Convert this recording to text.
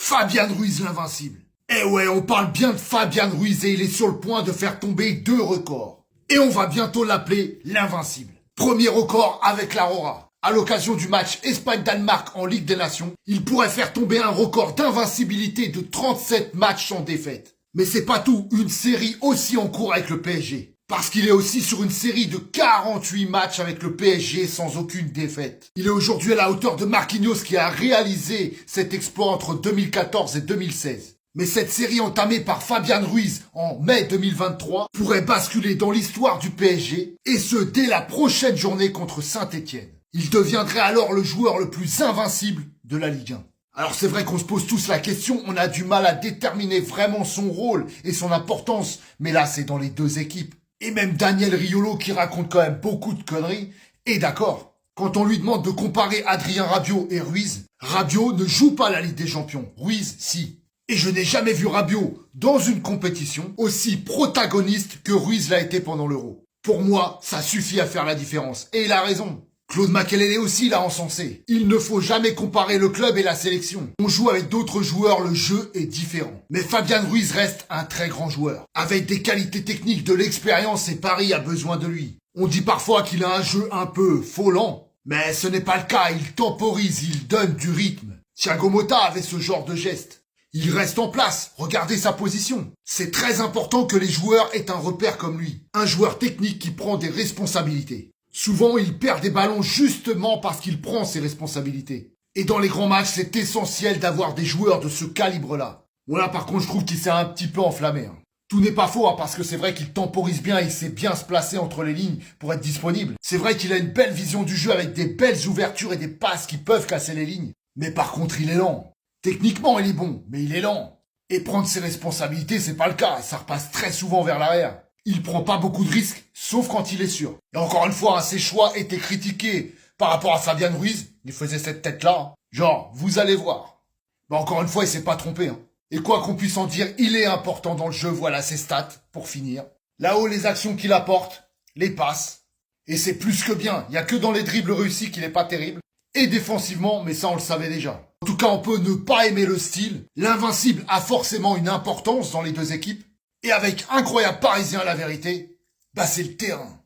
Fabian Ruiz l'invincible. Eh ouais, on parle bien de Fabian Ruiz et il est sur le point de faire tomber 2 records. Et on va bientôt l'appeler l'invincible. Premier record avec l'Aurora. À l'occasion du match Espagne-Danemark en Ligue des Nations, il pourrait faire tomber un record d'invincibilité de 37 matchs sans défaite. Mais c'est pas tout, une série aussi en cours avec le PSG. Parce qu'il est aussi sur une série de 48 matchs avec le PSG sans aucune défaite. Il est aujourd'hui à la hauteur de Marquinhos qui a réalisé cet exploit entre 2014 et 2016. Mais cette série entamée par Fabian Ruiz en mai 2023 pourrait basculer dans l'histoire du PSG, et ce dès la prochaine journée contre Saint-Etienne. Il deviendrait alors le joueur le plus invincible de la Ligue 1. Alors c'est vrai qu'on se pose tous la question, on a du mal à déterminer vraiment son rôle et son importance, mais là c'est dans les 2 équipes. Et même Daniel Riolo, qui raconte quand même beaucoup de conneries, est d'accord. Quand on lui demande de comparer Adrien Rabiot et Ruiz, Rabiot ne joue pas la Ligue des Champions, Ruiz si. Et je n'ai jamais vu Rabiot dans une compétition aussi protagoniste que Ruiz l'a été pendant l'Euro. Pour moi, ça suffit à faire la différence. Et il a raison. Claude Makélélé aussi l'a encensé. Il ne faut jamais comparer le club et la sélection. On joue avec d'autres joueurs, le jeu est différent. Mais Fabian Ruiz reste un très grand joueur. Avec des qualités techniques, de l'expérience, et Paris a besoin de lui. On dit parfois qu'il a un jeu un peu lent, mais ce n'est pas le cas, il temporise, il donne du rythme. Thiago Motta avait ce genre de geste. Il reste en place, regardez sa position. C'est très important que les joueurs aient un repère comme lui. Un joueur technique qui prend des responsabilités. Souvent, il perd des ballons justement parce qu'il prend ses responsabilités. Et dans les grands matchs, c'est essentiel d'avoir des joueurs de ce calibre-là. Voilà, par contre, je trouve qu'il s'est un petit peu enflammé. Tout n'est pas faux, parce que c'est vrai qu'il temporise bien, il sait bien se placer entre les lignes pour être disponible. C'est vrai qu'il a une belle vision du jeu avec des belles ouvertures et des passes qui peuvent casser les lignes. Mais par contre, il est lent. Techniquement, il est bon, mais il est lent. Et prendre ses responsabilités, c'est pas le cas. Ça repasse très souvent vers l'arrière. Il prend pas beaucoup de risques, sauf quand il est sûr. Et encore une fois, ses choix étaient critiqués par rapport à Fabian Ruiz. Il faisait cette tête-là. Genre, vous allez voir. Mais encore une fois, il s'est pas trompé. Et quoi qu'on puisse en dire, il est important dans le jeu. Voilà ses stats, pour finir. Là-haut, les actions qu'il apporte, les passes. Et c'est plus que bien. Il y a que dans les dribbles réussis qu'il est pas terrible. Et défensivement, mais ça on le savait déjà. En tout cas, on peut ne pas aimer le style. L'invincible a forcément une importance dans les 2 équipes. Et avec incroyable parisien, la vérité, c'est le terrain.